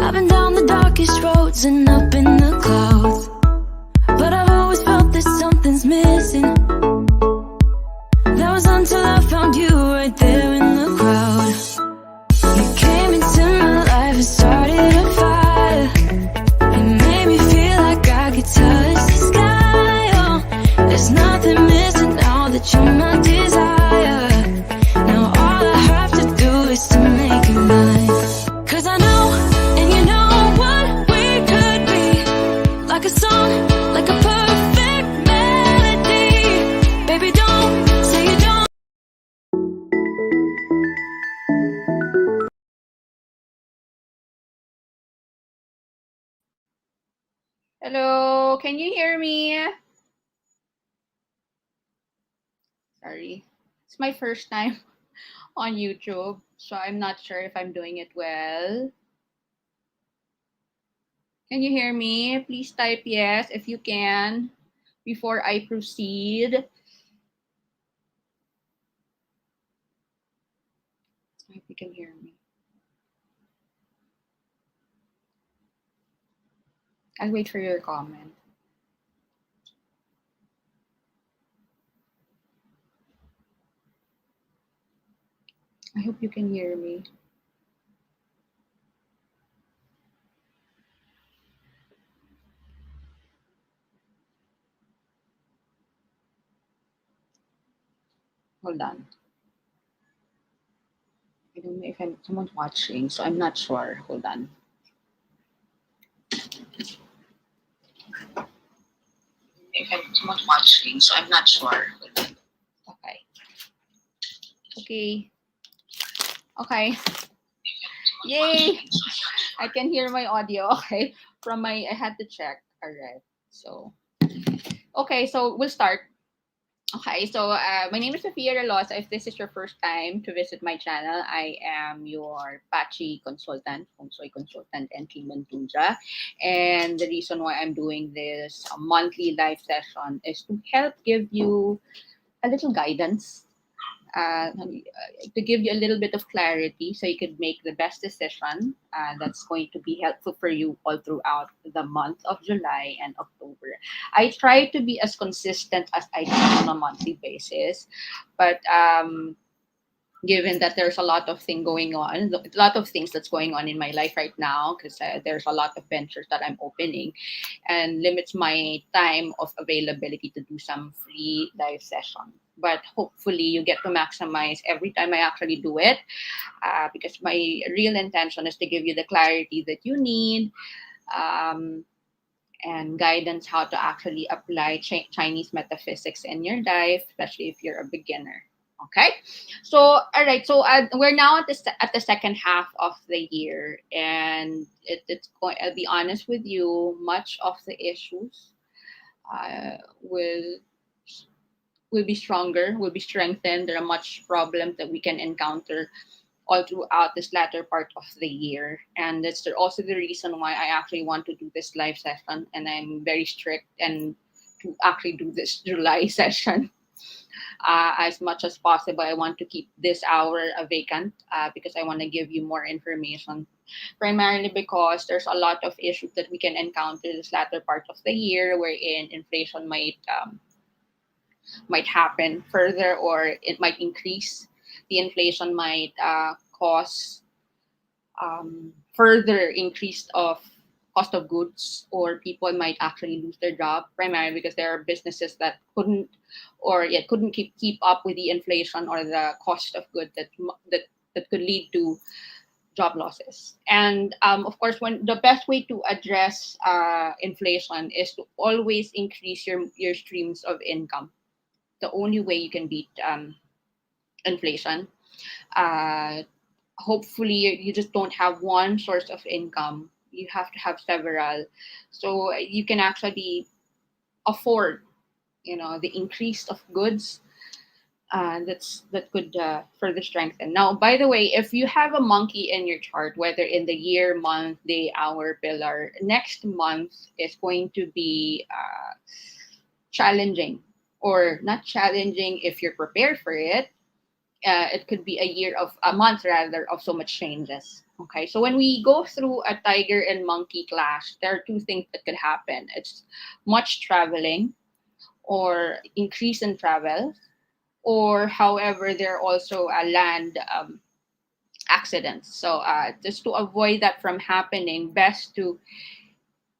I've been down the darkest roads and up in the clouds, but I've always felt that something's missing. That was until I found you right there in the crowd. You came into my life and started a fire. It made me feel like I could touch the sky. Oh, there's nothing missing now that you're my desire. Now all I have to do is to make you mine. 'Cause I know, and you know what we could be. Like a song, like a perfect melody. Baby, don't say you don't. Hello, can you hear me? Sorry, it's my first time on YouTube, so I'm not sure if I'm doing it well. Can you hear me? Please type yes if you can before I proceed. I hope you can hear me. I'll wait for your comment. I hope you can hear me. Hold on. I don't know if someone's watching, so I'm not sure. Hold on. If someone's watching, so I'm not sure. Hold on. Okay. Okay. Okay. Yay! I can hear my audio. Okay. I had to check. All right. So, okay. So we'll start. Okay, so my name is Sophia Relosa. If this is your first time to visit my channel, I am your Pachi consultant, Feng Shui consultant, and Kiman Tunja. And the reason why I'm doing this monthly live session is to help give you a little guidance, to give you a little bit of clarity so you could make the best decision that's going to be helpful for you all throughout the month of July and October. I try to be as consistent as I can on a monthly basis, but given that there's a lot of things that's going on in my life right now, because there's a lot of ventures that I'm opening, and limits my time of availability to do some free live session. But hopefully you get to maximize every time I actually do it, because my real intention is to give you the clarity that you need, and guidance how to actually apply Chinese metaphysics in your life, especially if you're a beginner. Okay, so all right, so we're now at the second half of the year, and it's going. I'll be honest with you, much of the issues uh, will will be stronger, will be strengthened. There are much problems that we can encounter all throughout this latter part of the year. And that's also the reason why I actually want to do this live session. And I'm very strict and to actually do this July session. As much as possible, I want to keep this hour vacant, because I want to give you more information. Primarily because there's a lot of issues that we can encounter this latter part of the year, wherein inflation might happen further, or it might increase. The inflation might cause further increase of cost of goods, or people might actually lose their job, primarily because there are businesses that couldn't keep up with the inflation or the cost of goods that could lead to job losses. And of course, when the best way to address inflation is to always increase your streams of income. The only way you can beat inflation. Uh, Hopefully, you just don't have one source of income. You have to have several, so you can actually afford, the increase of goods. That could further strengthen. Now, by the way, if you have a monkey in your chart, whether in the year, month, day, hour, pillar, next month is going to be challenging, or not challenging if you're prepared for it, It could be a month rather, of so much changes. Okay, so when we go through a tiger and monkey clash, there are two things that could happen. It's much traveling or increase in travel, or however, there are also land accidents. So just to avoid that from happening, best to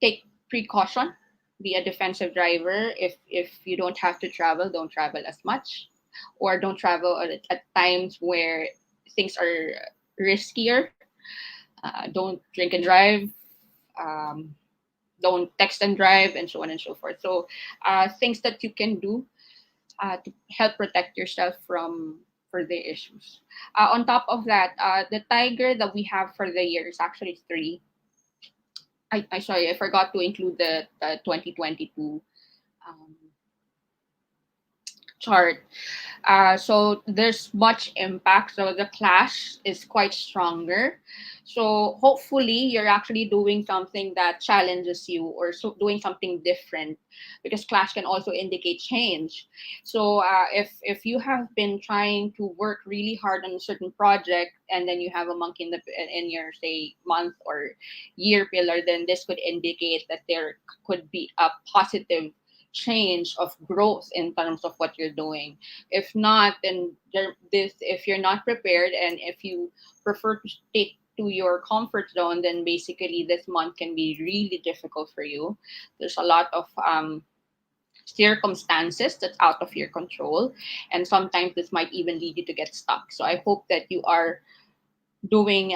take precaution, be a defensive driver. If you don't have to travel, don't travel as much, or don't travel at times where things are riskier. Don't drink and drive. um, don't text and drive, and so on and so forth. So things that you can do to help protect yourself from further issues. On top of that, the tiger that we have for the year is actually three. I sorry, I forgot to include the 2022 um, chart. So there's much impact. So the clash is quite stronger. So hopefully you're actually doing something that challenges you, or so doing something different, because clash can also indicate change. So if you have been trying to work really hard on a certain project, and then you have a monkey in your, say, month or year pillar, then this could indicate that there could be a positive change of growth in terms of what you're doing. If not, then if you're not prepared, and if you prefer to stick to your comfort zone, then basically this month can be really difficult for you. There's a lot of circumstances that's out of your control, and sometimes this might even lead you to get stuck. So I hope that you are doing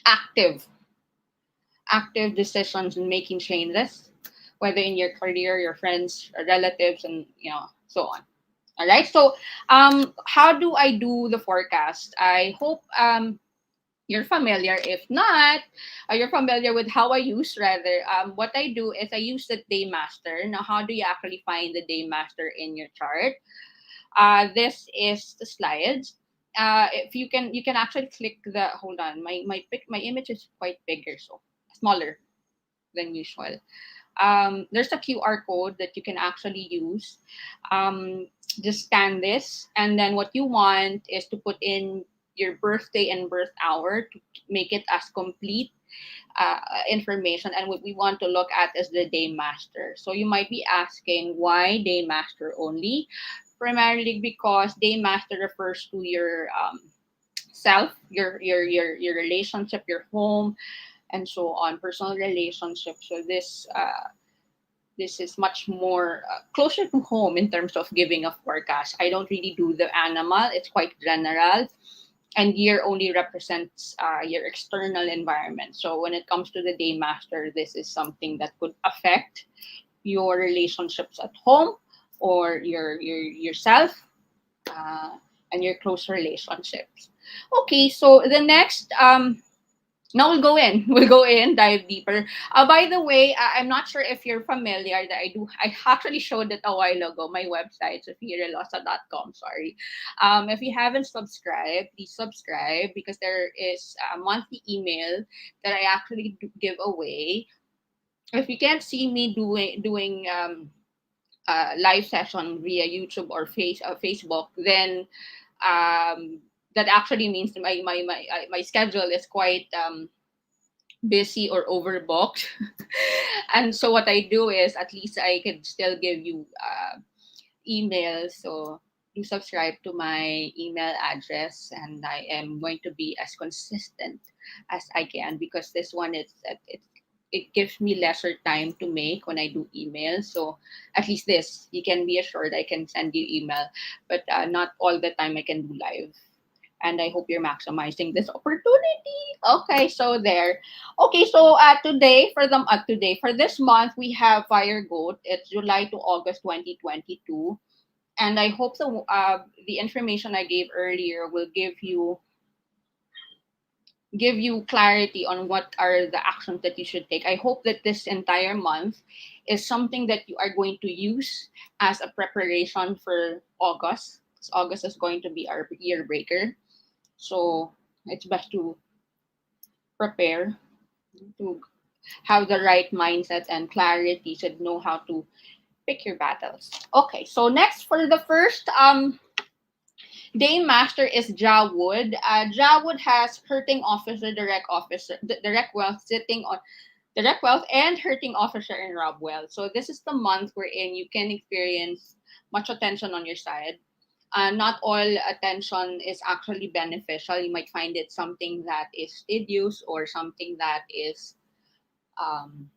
active active decisions and making changes, whether in your career, your friends, relatives, and so on. All right. So, how do I do the forecast? I hope you're familiar. If not, you're familiar with how I use, rather. What I do is I use the day master. Now, how do you actually find the day master in your chart? This is the slides. If you can actually click the, hold on, my image is quite bigger, so smaller than usual. There's a QR code that you can actually use. Just scan this, and then what you want is to put in your birthday and birth hour to make it as complete information. And what we want to look at is the day master. So you might be asking, why day master only? Primarily because day master refers to your self, your relationship, your home, and so on, personal relationships. So this is much more closer to home in terms of giving a forecast. I don't really do the animal; it's quite general, and year only represents your external environment. So when it comes to the day master, this is something that could affect your relationships at home, or your yourself, uh, and your close relationships. Okay, so the next now we'll go in. We'll go in, dive deeper. By the way, I'm not sure if you're familiar that I actually showed it a while ago. My website, sophiarelosa.com. Sorry. If you haven't subscribed, please subscribe, because there is a monthly email that I actually give away. If you can't see me doing live session via YouTube or Facebook, then that actually means my schedule is quite busy or overbooked. And so what I do is, at least I can still give you emails. So do subscribe to my email address, and I am going to be as consistent as I can, because this one is it gives me lesser time to make when I do email. So at least this, you can be assured I can send you email, but not all the time I can do live. And I hope you're maximizing this opportunity. Okay, so there. Okay, so today for this month we have Fire Goat. It's July to August 2022, and I hope the information I gave earlier will give you clarity on what are the actions that you should take. I hope that this entire month is something that you are going to use as a preparation for August. 'Cause August is going to be our year breaker. So it's best to prepare, to have the right mindset and clarity, to know how to pick your battles. Okay, so next, for the first Dame Master is Jawood. Jawood has hurting officer, direct wealth sitting on direct wealth and hurting officer in Rob Wealth. So this is the month wherein you can experience much attention on your side. Not all attention is actually beneficial. You might find it something that is tedious or something that is um,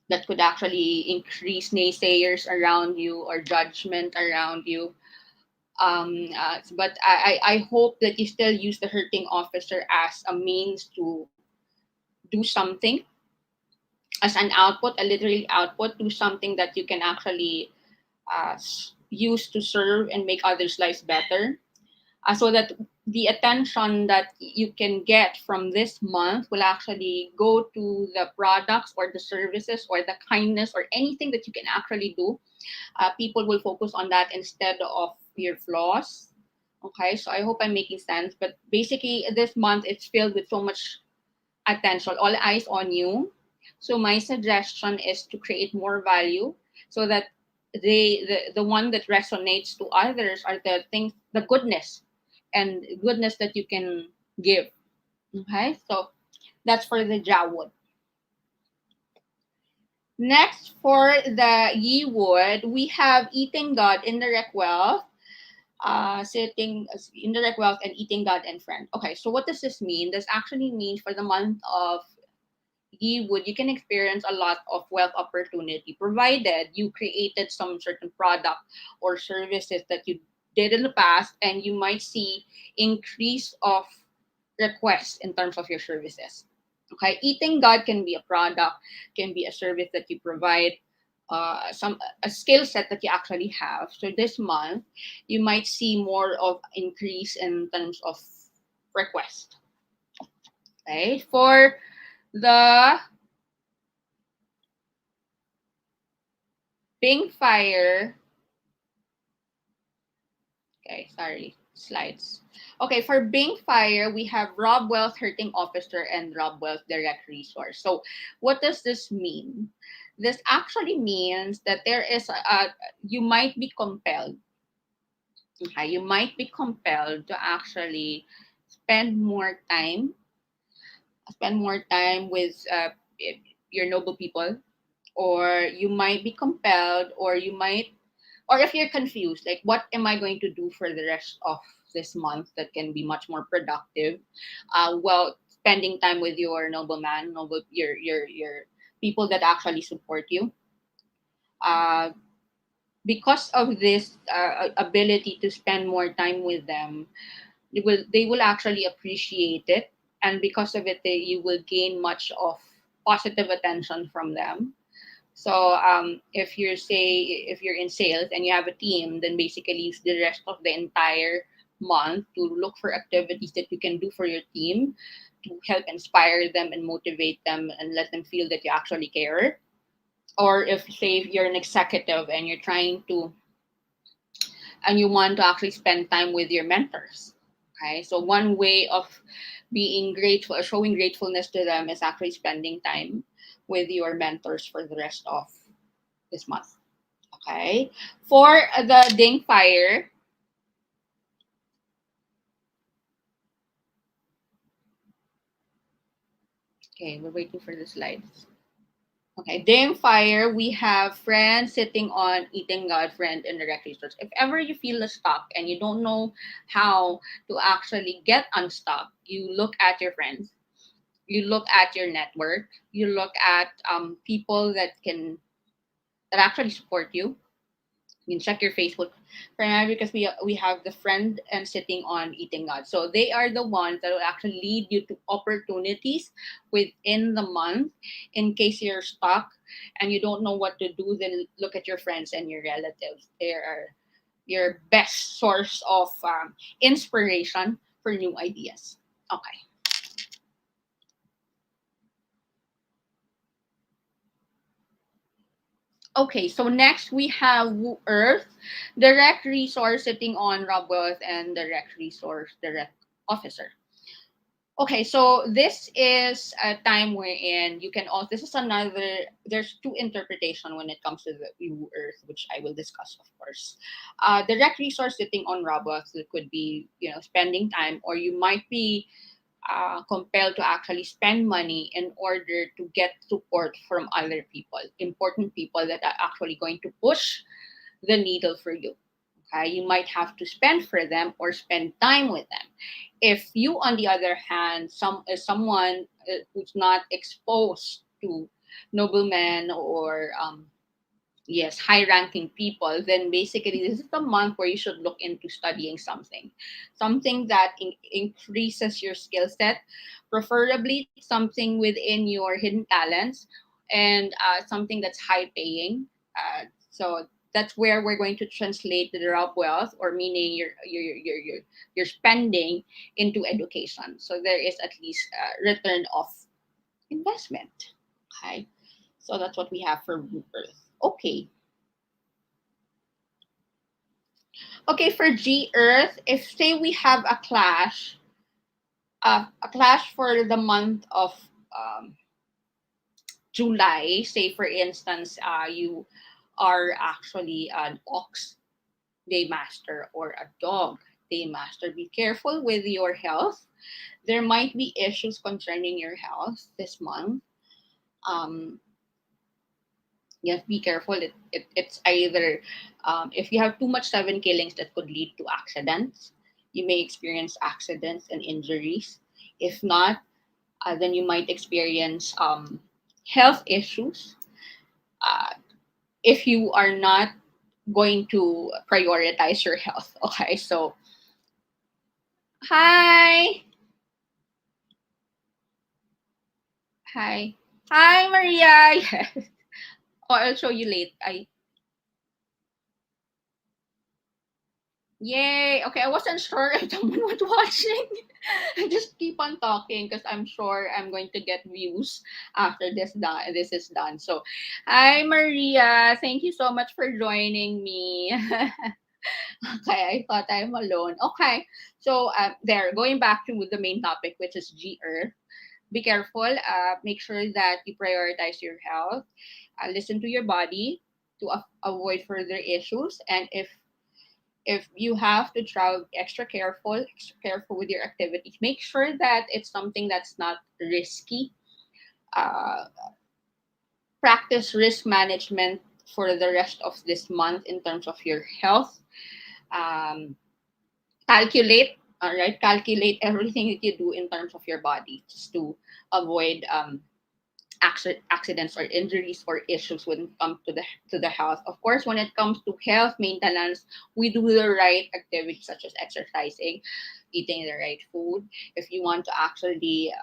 that could actually increase naysayers around you or judgment around you. But I hope that you still use the hurting officer as a means to do something, as an output, a literal output, do something that you can actually use to serve and make others' lives better. So that the attention that you can get from this month will actually go to the products or the services or the kindness or anything that you can actually do. People will focus on that instead of your flaws. Okay, so I hope I'm making sense. But basically, this month it's filled with so much attention, all eyes on you. So my suggestion is to create more value so that the one that resonates to others are the things, the goodness and goodness that you can give. Okay, so that's for the Jawwood. Next, for the Yiwood, we have eating God, indirect wealth, sitting indirect wealth, and eating God and friend. Okay, so what does this mean? This actually means for the month of you can experience a lot of wealth opportunity provided you created some certain product or services that you did in the past, and you might see increase of requests in terms of your services. Okay, eating God can be a product, can be a service that you provide, some a skill set that you actually have. So this month you might see more of increase in terms of request. Okay, for the Bing Fire. Okay, sorry, slides. Okay, for Bing Fire, we have Rob Wealth Hurting Officer and Rob Wealth Direct Resource. So, what does this mean? This actually means that there is you might be compelled. Okay, you might be compelled to actually spend more time, with your noble people, or you might be compelled, or you might, or if you're confused, like what am I going to do for the rest of this month that can be much more productive? Well, spending time with your nobleman, your people that actually support you. Uh, because of this ability to spend more time with them, they will actually appreciate it, and because of it, you will gain much of positive attention from them. So if you're in sales and you have a team, then basically use the rest of the entire month to look for activities that you can do for your team to help inspire them and motivate them and let them feel that you actually care. Or if say if you're an executive and you're trying to and you want to actually spend time with your mentors. Okay, so one way of being grateful or showing gratefulness to them is actually spending time with your mentors for the rest of this month. Okay. For the Ding Fire, okay, we're waiting for the slides. Okay, Ding Fire, we have friends sitting on eating God, friend, and direct resource. If ever you feel stuck and you don't know how to actually get unstuck, you look at your friends, you look at your network, you look at people that actually support you. You can check your Facebook primarily because we have the friend and sitting on eating God. So they are the ones that will actually lead you to opportunities within the month. In case you're stuck and you don't know what to do, then look at your friends and your relatives. They are your best source of inspiration for new ideas. Okay. Okay, so next we have Earth, direct resource sitting on Rob Wealth and direct resource direct officer. Okay, so this is a time wherein you can also, this is another, there's two interpretation when it comes to the new earth, which I will discuss, of course. Direct resource sitting on robots, it could be, spending time, or you might be compelled to actually spend money in order to get support from other people, important people that are actually going to push the needle for you. Okay, you might have to spend for them or spend time with them. If you, on the other hand, someone who's not exposed to noblemen or yes, high ranking people, then basically this is the month where you should look into studying something that increases your skill set, preferably something within your hidden talents, and something that's high paying. So that's where we're going to translate the raw wealth, or meaning your spending, into education. So there is at least a return of investment. Okay, so that's what we have for Earth. Okay. Okay, for G Earth, if say we have a clash for the month of um, July, say for instance, you are actually an ox day master or a dog day master, be careful with your health. There might be issues concerning your health this month. Um, yes, be careful. It's either if you have too much seven killings, that could lead to accidents. You may experience accidents and injuries. If not, then you might experience health issues uh, if you are not going to prioritize your health. Okay, so hi, hi, hi, Maria. Yes. Oh, I'll show you late. Yay! Okay, I wasn't sure if someone was watching. I just keep on talking because I'm sure I'm going to get views after this done. This is done. So, hi Maria, thank you so much for joining me. Okay, I thought I'm alone. Okay, so there, going back to the main topic, which is G Earth. Be careful. Make sure that you prioritize your health. Listen to your body to avoid further issues, and if you have to travel, extra careful with your activities. Make sure that it's something that's not risky. Uh, Practice risk management for the rest of this month in terms of your health. Um, Calculate, all right, calculate everything that you do in terms of your body, just to avoid accidents or injuries or issues when it comes to the health. Of course, when it comes to health maintenance, we do the right activities such as exercising, eating the right food. If you want to actually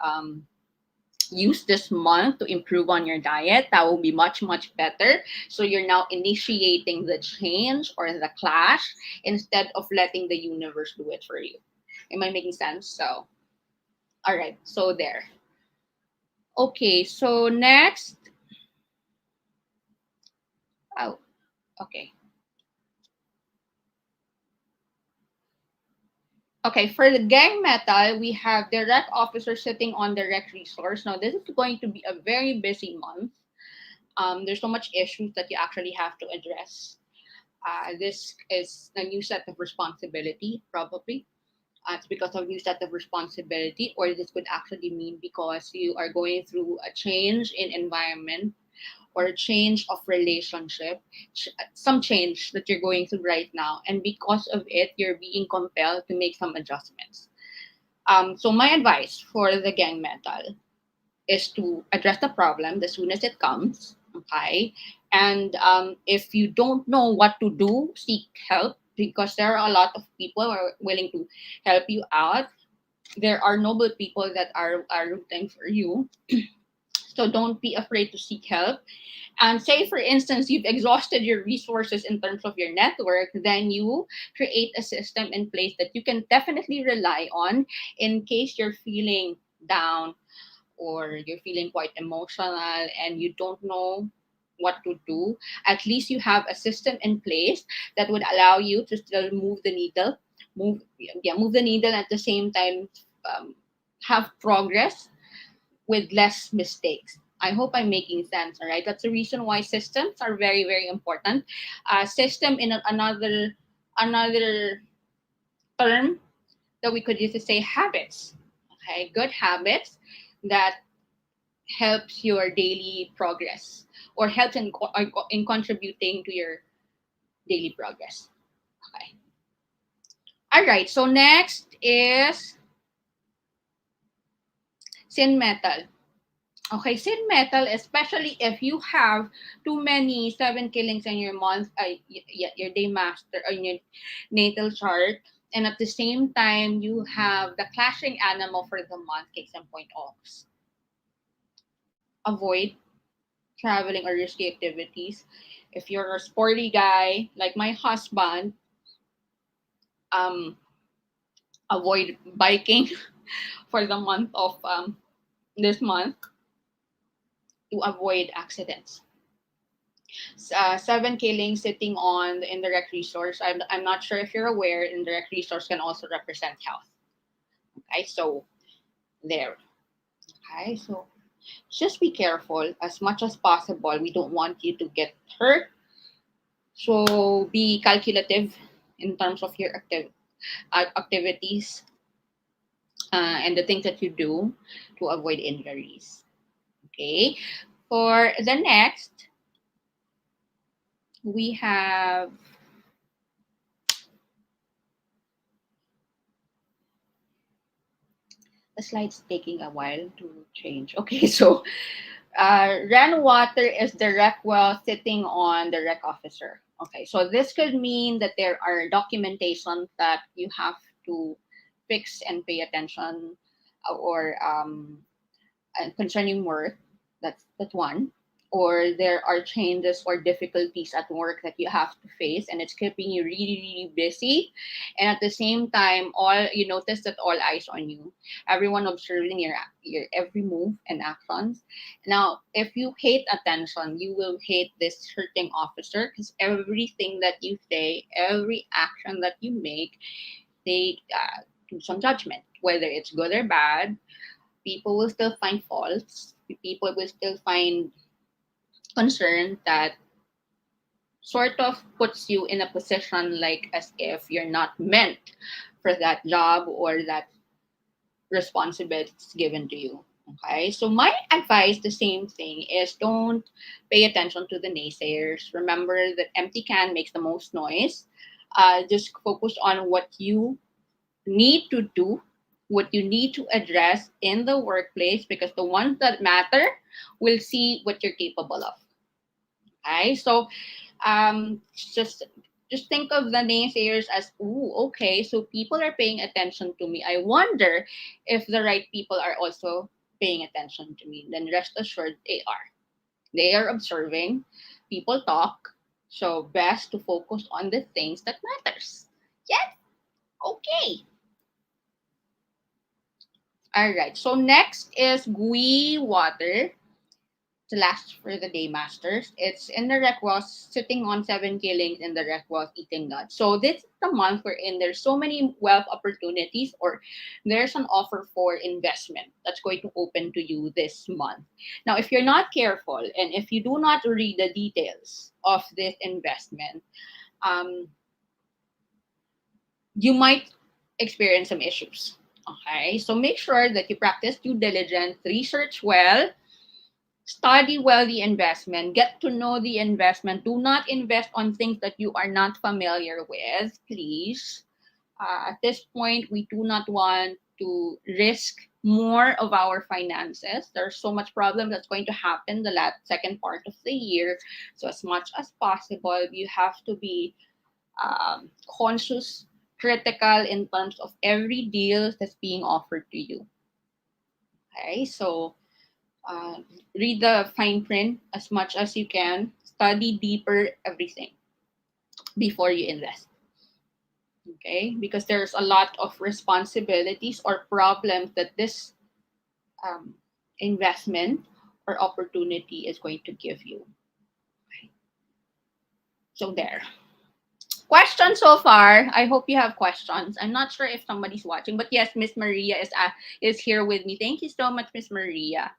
use this month to improve on your diet, that will be much better. So you're now initiating the change or the clash instead of letting the universe do it for you. Am I making sense? So, all right. So there. Okay. So next. Oh, okay. Okay, for the gang metal, we have direct officer sitting on direct resource. Now, this is going to be a very busy month. There's so much issues that you actually have to address. This is a new set of responsibility, probably. It's because of new set of responsibility, or this could actually mean because you are going through a change in environment or a change of relationship, some change that you're going through right now, and because of it, you're being compelled to make some adjustments. So my advice for the gang metal is to address the problem as soon as it comes. Okay, and if you don't know what to do, seek help, because there are a lot of people who are willing to help you out. There are noble people that are rooting for you. So don't be afraid to seek help. And say, for instance, you've exhausted your resources in terms of your network, then you create a system in place that you can definitely rely on in case you're feeling down or you're feeling quite emotional and you don't know what to do. At least you have a system in place that would allow you to still move the needle, move the needle at the same time. Um, have progress with less mistakes. I hope I'm making sense. All right, that's the reason why systems are very very important. System in another term that we could use to say habits. Okay, good habits that helps your daily progress or helps in contributing to your daily progress. Okay. All right. So next is sin metal. Okay, sin metal, especially if you have too many seven killings in your month, your day master or your natal chart, and at the same time you have the clashing animal for the month, case in point ox. Avoid traveling or risky activities. If you're a sporty guy like my husband, um, avoid biking for the month of this month to avoid accidents. Seven killings sitting on the indirect resource. I'm not sure if you're aware, indirect resource can also represent health. Okay, so there. Okay, so just be careful as much as possible. We don't want you to get hurt. So be calculative in terms of your activities and the things that you do to avoid injuries. Okay, for the next, we have the slide's taking a while to change. Okay, so rainwater is the rec well sitting on the rec officer. Okay, so this could mean that there are documentation that you have to fix and pay attention or concerning work. That's one. Or there are changes or difficulties at work that you have to face, and it's keeping you really, really busy. And at the same time, all you notice that all eyes on you, everyone observing your every move and actions. Now, if you hate attention, you will hate this hurting officer because everything that you say, every action that you make, they do some judgment, whether it's good or bad. People will still find faults. People will still find concern that sort of puts you in a position like as if you're not meant for that job or that responsibility is given to you. Okay, so my advice, the same thing, is don't pay attention to the naysayers. Remember that empty can makes the most noise. Just focus on what you need to do, what you need to address in the workplace, because the ones that matter will see what you're capable of. Okay, so just think of the naysayers as, ooh, okay, so people are paying attention to me. I wonder if the right people are also paying attention to me. Then rest assured they are. They are observing. People talk. So best to focus on the things that matters. Yes? Okay. All right. So next is Gui water. The last for the day masters. It's in the rec was sitting on seven killings in the rec was eating God. So this is the month wherein there's so many wealth opportunities or there's an offer for investment that's going to open to you this month. Now, if you're not careful and if you do not read the details of this investment, um, you might experience some issues. Okay, so make sure that you practice due diligence, research well, study well the investment, get to know the investment. Do not invest on things that you are not familiar with, please. At this point, we do not want to risk more of our finances. There's so much problem that's going to happen the second part of the year. So as much as possible, you have to be conscious, critical in terms of every deal that's being offered to you. Okay, so uh, read the fine print as much as you can, study deeper everything before you invest. Okay, because there's a lot of responsibilities or problems that this um, investment or opportunity is going to give you. Okay. So there. Questions so far? I hope you have questions. I'm not sure if somebody's watching, but yes, Miss Maria is here with me. Thank you so much, Miss Maria.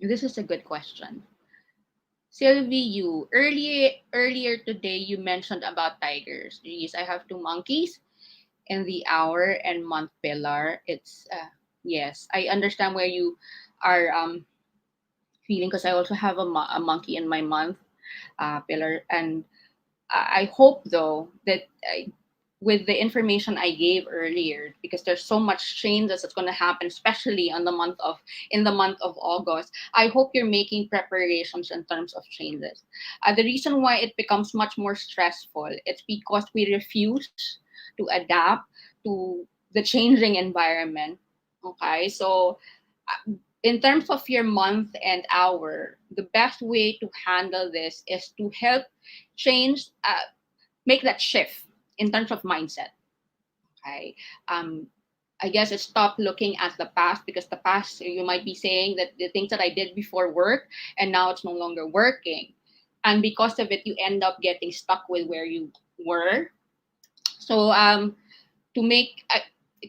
This is a good question. Sylvie, you earlier today you mentioned about tigers. Geez, I have two monkeys in the hour and month pillar. It's yes, I understand where you are feeling because I also have a monkey in my month pillar, and I hope though that with the information I gave earlier, because there's so much changes that's going to happen, especially on the month of in the month of August. I hope you're making preparations in terms of changes. The reason why it becomes much more stressful, it's because we refuse to adapt to the changing environment. Okay, so in terms of your month and hour, the best way to handle this is to help change, make that shift in terms of mindset. Okay. Um, I guess it's stop looking at the past, because the past, you might be saying that the things that I did before work and now it's no longer working. And because of it, you end up getting stuck with where you were. So to make uh,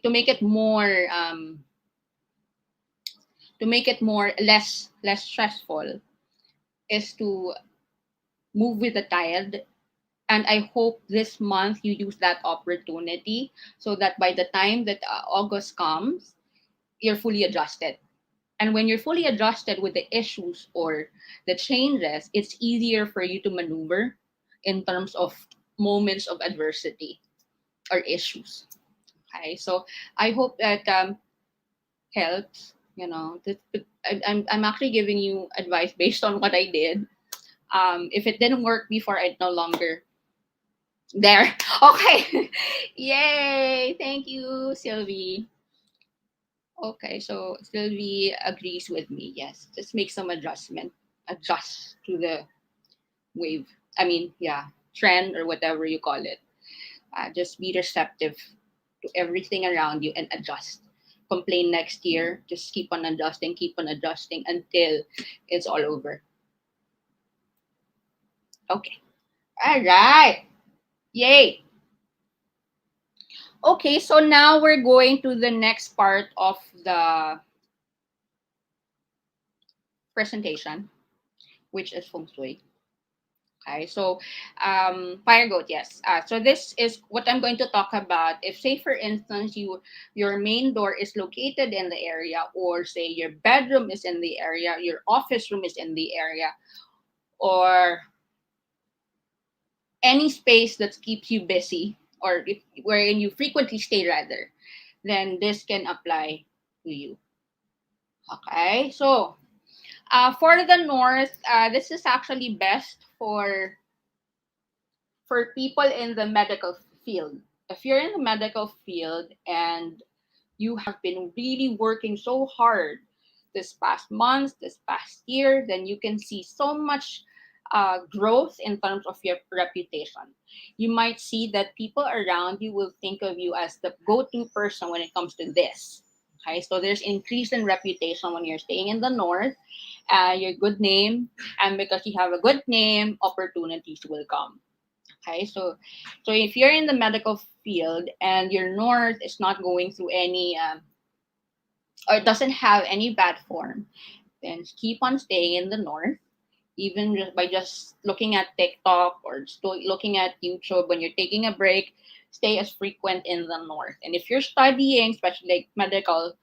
to make it more less stressful is to move with the tide. And I hope this month you use that opportunity so that by the time that August comes, you're fully adjusted. And when you're fully adjusted with the issues or the changes, it's easier for you to maneuver in terms of moments of adversity or issues. Okay, so I hope that helps. You know, I'm actually giving you advice based on what I did. If it didn't work before, I'd no longer there. Okay. Yay. Thank you, Sylvie. Okay, so Sylvie agrees with me. Yes, just make some adjustment. Adjust to the wave. I mean, yeah, trend or whatever you call it. Just be receptive to everything around you and adjust. Complain next year. Just keep on adjusting until it's all over. Okay. All right. Yay. Okay, so now we're going to the next part of the presentation, which is Feng Shui. Okay, so fire goat, yes. So this is what I'm going to talk about. If, say, for instance, your main door is located in the area, or say your bedroom is in the area, your office room is in the area, or any space that keeps you busy, or wherein you frequently stay, rather, then this can apply to you. Okay, so for the north, this is actually best for people in the medical field. If you're in the medical field and you have been really working so hard this past month, this past year, then you can see so much growth in terms of your reputation. You might see that people around you will think of you as the go-to person when it comes to this. Okay, so there's increase in reputation when you're staying in the north, your good name, and because you have a good name, opportunities will come. Okay, so if you're in the medical field and your north is not going through any or doesn't have any bad form, then keep on staying in the north. Even just by just looking at TikTok or just looking at YouTube when you're taking a break, stay as frequent in the north. And if you're studying, especially like medical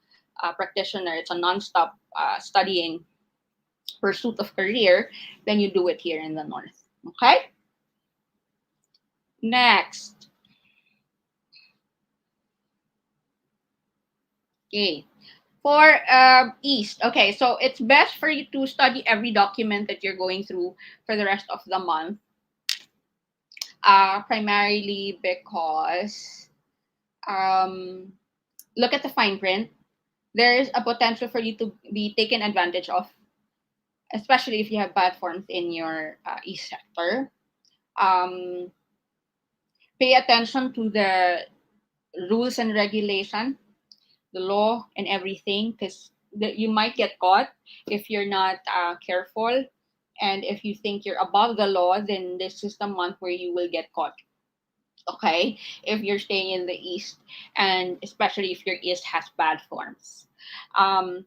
practitioner, it's a non-stop studying pursuit of career, then you do it here in the north. Okay. Next. Okay. For East, okay, so it's best for you to study every document that you're going through for the rest of the month, primarily because um, look at the fine print. There's a potential for you to be taken advantage of, especially if you have bad forms in your East sector. Um, Pay attention to the rules and regulation, the law, and everything, because that you might get caught if you're not careful. And if you think you're above the law, then this is the month where you will get caught. Okay, if you're staying in the east, and especially if your east has bad forms. Um,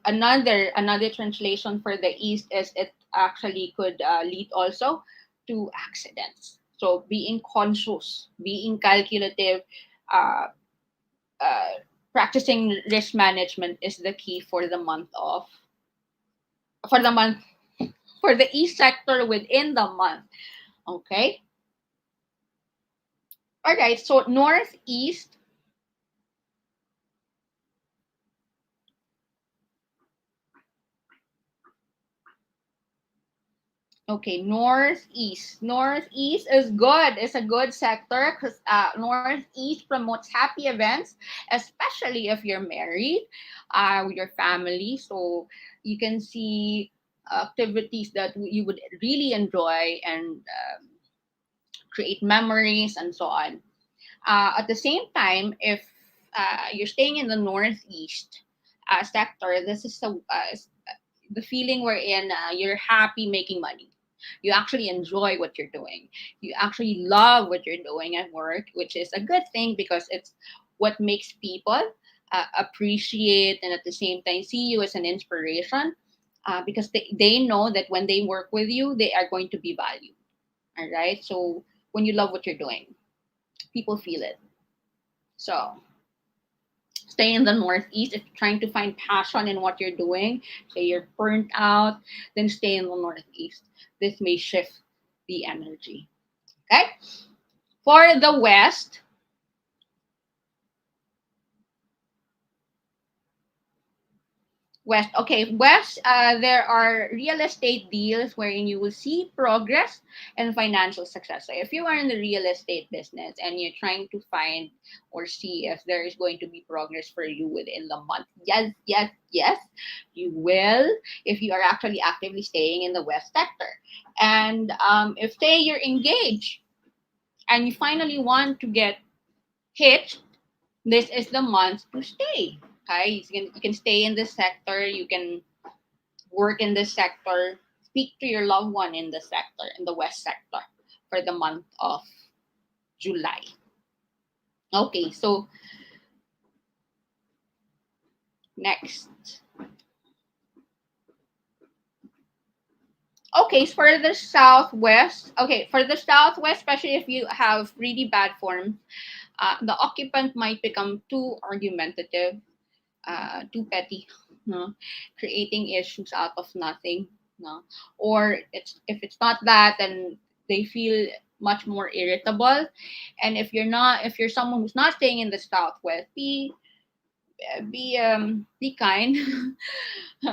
another translation for the east is it actually could lead also to accidents. So being conscious, being calculative, uh, uh, practicing risk management is the key for the month of for the month for the east sector within the month. Okay. All right. So northeast. Okay, northeast. Northeast is good. It's a good sector because northeast promotes happy events, especially if you're married with your family. So you can see activities that you would really enjoy and create memories and so on. At the same time, if you're staying in the northeast sector, this is the feeling wherein you're happy making money. You actually enjoy what you're doing. You actually love what you're doing at work, which is a good thing because it's what makes people appreciate and at the same time see you as an inspiration because they know that when they work with you, they are going to be valued. All right. So when you love what you're doing, people feel it. So stay in the northeast if you're trying to find passion in what you're doing. Say you're burnt out, then stay in the northeast. This may shift the energy. Okay. For the west, West. Okay, West, there are real estate deals wherein you will see progress and financial success. So if you are in the real estate business and you're trying to find or see if there is going to be progress for you within the month, yes, yes, yes, you will if you are actually actively staying in the West sector. And if say you're engaged and you finally want to get hitched, this is the month to stay. Okay, you can stay in this sector. You can work in this sector, speak to your loved one in the sector, in the West sector, for the month of July. Okay, so next. Okay, for the southwest. Okay, for the southwest, especially if you have really bad form, the occupant might become too argumentative, too petty, no? Creating issues out of nothing. No? Or if it's not that, then they feel much more irritable. And if you're someone who's not staying in the southwest, be kind.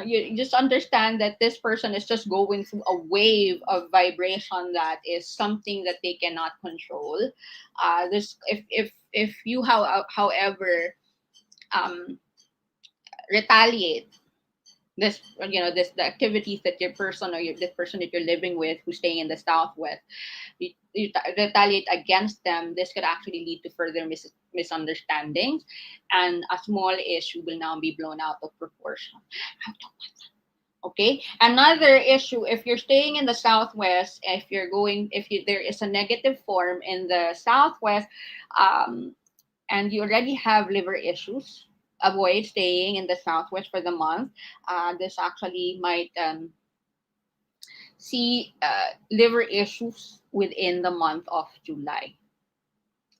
You just understand that this person is just going through a wave of vibration that is something that they cannot control. This if you however um retaliate this this the activities that your person or this person that you're living with who's staying in the southwest, retaliate against them, this could actually lead to further misunderstandings, and a small issue will now be blown out of proportion. Okay, another issue, if you're staying in the southwest, if there is a negative form in the southwest, um, and you already have liver issues, avoid staying in the southwest for the month. This actually might see liver issues within the month of July.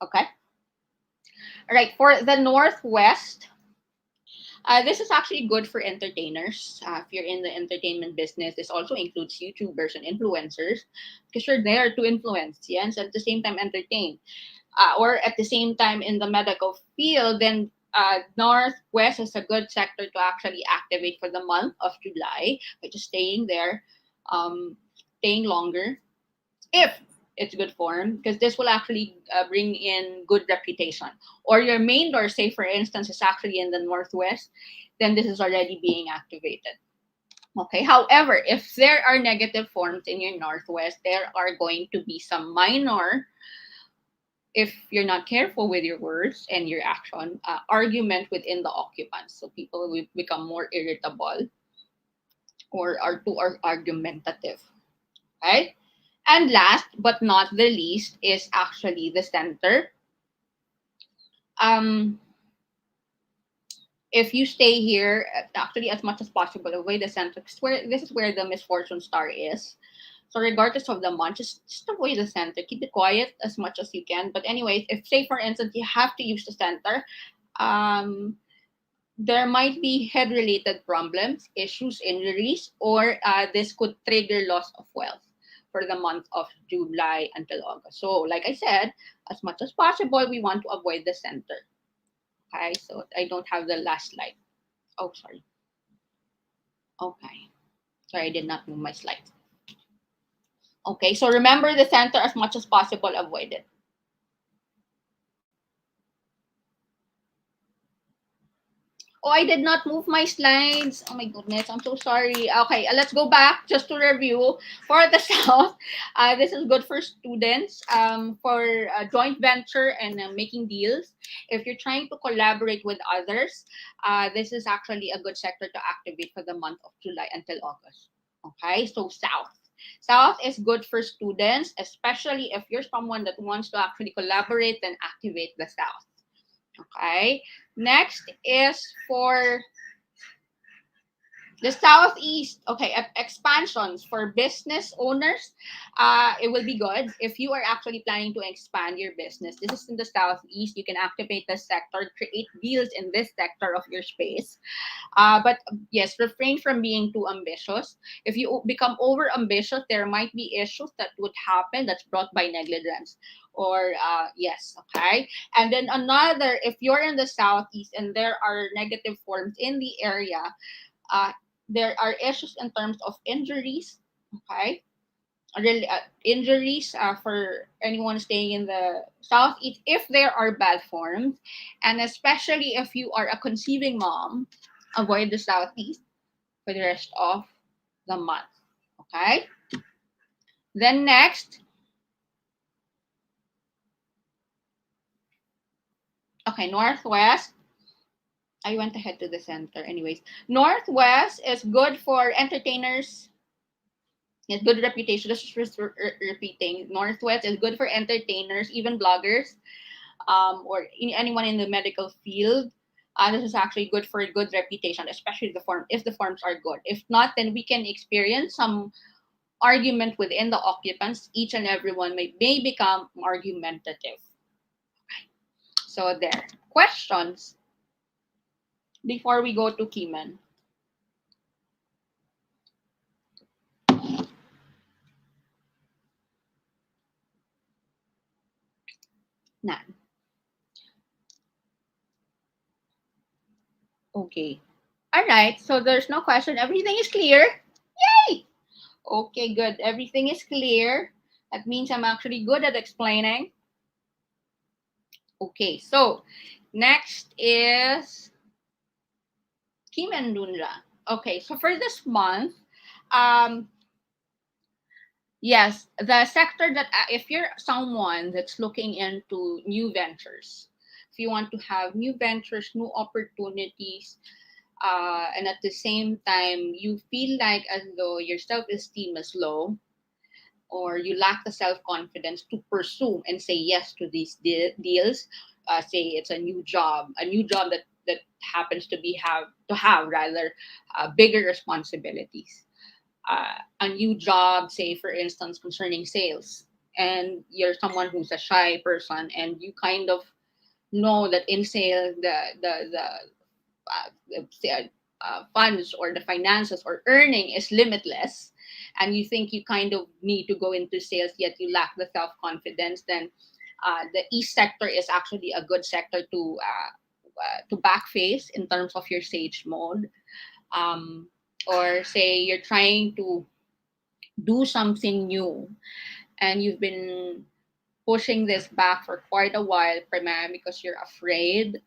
Okay. All right. For the northwest, this is actually good for entertainers. If you're in the entertainment business, this also includes YouTubers and influencers because you're there to influence, yes, at the same time entertain. Or at the same time in the medical field, then Northwest is a good sector to actually activate for the month of July by just staying there, um, staying longer if it's good form, because this will actually bring in good reputation. Or your main door, say for instance, is actually in the Northwest, then this is already being activated. Okay. However, if there are negative forms in your Northwest, there are going to be some minor if you're not careful with your words and your action, argument within the occupants. So people will become more irritable or are too argumentative, right? And last but not the least is actually the center. Um, if you stay here, actually as much as possible, avoid the center. 'Cause this is where the misfortune star is. So regardless of the month, just avoid the center. Keep it quiet as much as you can. But anyways, if say for instance you have to use the center, um, there might be head related problems, issues, injuries, or this could trigger loss of wealth for the month of July until August. So like I said, as much as possible, we want to avoid the center. Okay, so I don't have the last slide. Oh, sorry. Okay. Sorry, I did not move my slide. Okay, so remember the center as much as possible, avoid it. Oh, I did not move my slides. Oh my goodness, I'm so sorry. Okay, let's go back just to review. For the South, this is good for students, for joint venture and making deals. If you're trying to collaborate with others, this is actually a good sector to activate for the month of July until August. Okay, so South. South is good for students, especially if you're someone that wants to actually collaborate and activate the South. Okay. Next is for the Southeast. Okay, expansions for business owners. It will be good if you are actually planning to expand your business. This is in the Southeast. You can activate the sector, create deals in this sector of your space. But yes, refrain from being too ambitious. If you become over ambitious, there might be issues that would happen that's brought by negligence. Or yes, okay. And then another, if you're in the Southeast and there are negative forms in the area, uh, there are issues in terms of injuries, okay? Really, injuries for anyone staying in the Southeast if there are bad forms, and especially if you are a conceiving mom, avoid the Southeast for the rest of the month, okay? Then next, okay, Northwest. I went ahead to the center. Anyways, Northwest is good for entertainers. It's good reputation. Just repeating. Northwest is good for entertainers, even bloggers, or anyone in the medical field. This is actually good for a good reputation, especially the form if the forms are good. If not, then we can experience some argument within the occupants. Each and everyone may become argumentative. So there. Questions before we go to Kiman. None. Okay. All right. So there's no question. Everything is clear. Yay! Okay, good. Everything is clear. That means I'm actually good at explaining. Okay, so next is Kim and Dunra. Okay, so for this month, um, yes, the sector that if you're someone that's looking into new ventures, if you want to have new ventures, new opportunities, and at the same time you feel like as though your self-esteem is low, or you lack the self-confidence to pursue and say yes to these deals, say it's a new job that happens to be have rather bigger responsibilities, a new job, say for instance concerning sales, and you're someone who's a shy person and you kind of know that in sales funds or the finances or earning is limitless, and you think you kind of need to go into sales yet you lack the self-confidence, then the east sector is actually a good sector to backface in terms of your sage mode, um, or say you're trying to do something new and you've been pushing this back for quite a while, primarily because you're afraid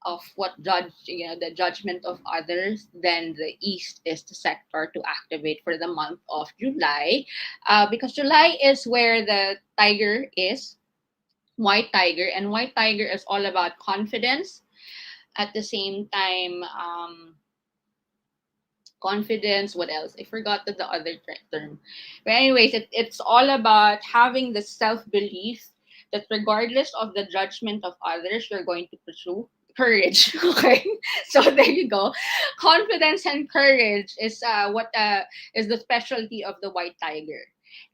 of what the judgment of others, then the east is the sector to activate for the month of July, because July is where the tiger is. White tiger, and white tiger is all about confidence. At the same time, confidence, what else, I forgot the other term, but anyways, it's all about having the self-belief that regardless of the judgment of others, you're going to pursue courage. Okay, so there you go. Confidence and courage what is the specialty of the white tiger.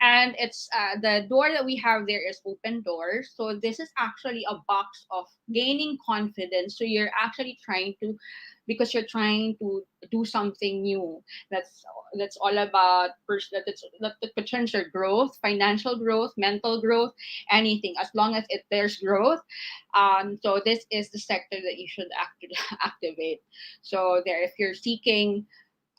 And it's the door that we have there is open doors, so this is actually a box of gaining confidence. So you're actually trying to, because you're trying to do something new. That's all about that the potential growth, financial growth, mental growth, anything, as long as there's growth. So this is the sector that you should activate. So there, if you're seeking,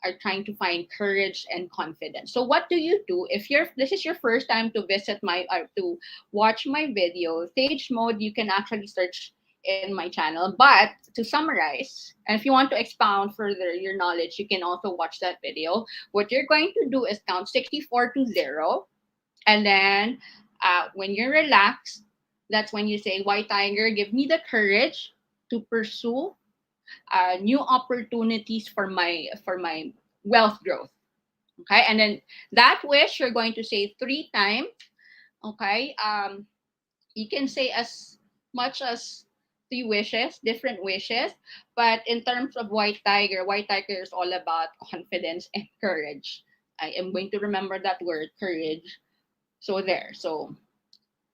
are trying to find courage and confidence. So what do you do if you're this is your first time to visit my to watch my video? Stage mode, you can actually search in my channel. But to summarize, and if you want to expound further your knowledge, you can also watch that video. What you're going to do is count 64 to 0, and then when you're relaxed, that's when you say, "White tiger, give me the courage to pursue new opportunities for my wealth growth." Okay, and then that wish you're going to say 3 times. Okay, you can say as much as 3 wishes, different wishes. But in terms of white tiger is all about confidence and courage. I am going to remember that word, courage. So there. So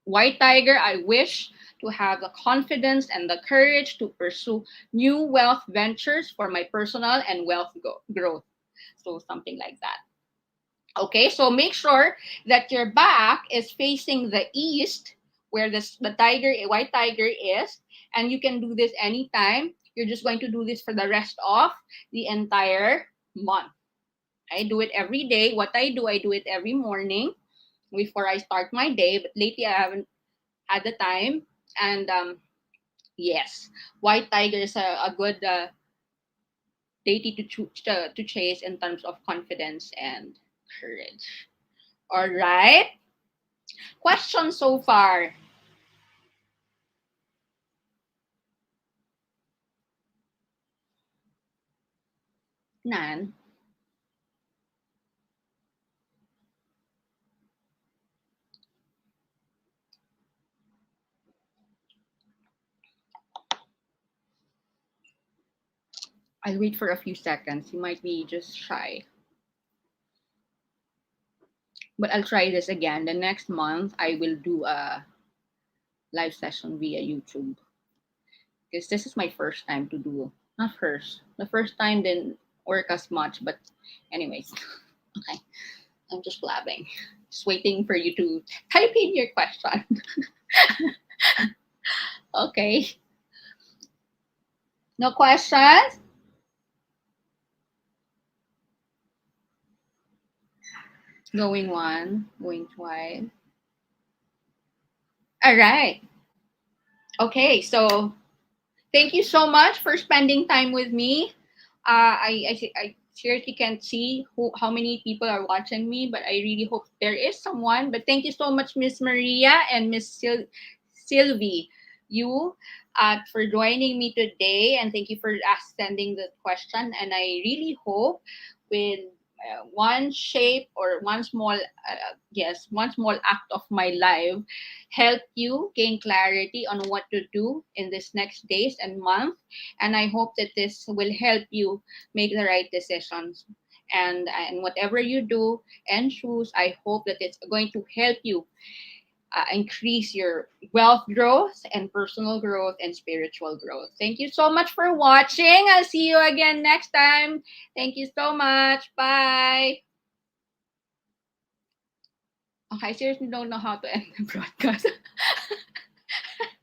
white tiger, I wish to have the confidence and the courage to pursue new wealth ventures for my personal and wealth growth. So something like that. Okay, so make sure that your back is facing the east, where the tiger, white tiger is, and you can do this anytime. You're just going to do this for the rest of the entire month. I do it every day. What I do it every morning before I start my day. But lately, I haven't had the time. And yes, white tiger is a good deity to chase in terms of confidence and courage. All right. Question so far. Nan, I'll wait for a few seconds. He might be just shy. But I'll try this again. The next month, I will do a live session via YouTube. Because this is my first time to do. Not first. The first time didn't work as much. But anyways, okay. I'm just blabbing. Just waiting for you to type in your question. Okay. No questions? Going one, going twice. All right. Okay, so thank you so much for spending time with me. I seriously can't see how many people are watching me, but I really hope there is someone. But thank you so much, Miss Maria and Miss Sylvie, you for joining me today, and thank you for sending the question. And I really hope with one shape or one small yes, one small act of my life help you gain clarity on what to do in this next days and month. And I hope that this will help you make the right decisions. And whatever you do and choose, I hope that it's going to help you increase your wealth growth and personal growth and spiritual growth. Thank you so much for watching. I'll see you again next time. Thank you so much. Bye. Okay, I seriously don't know how to end the broadcast.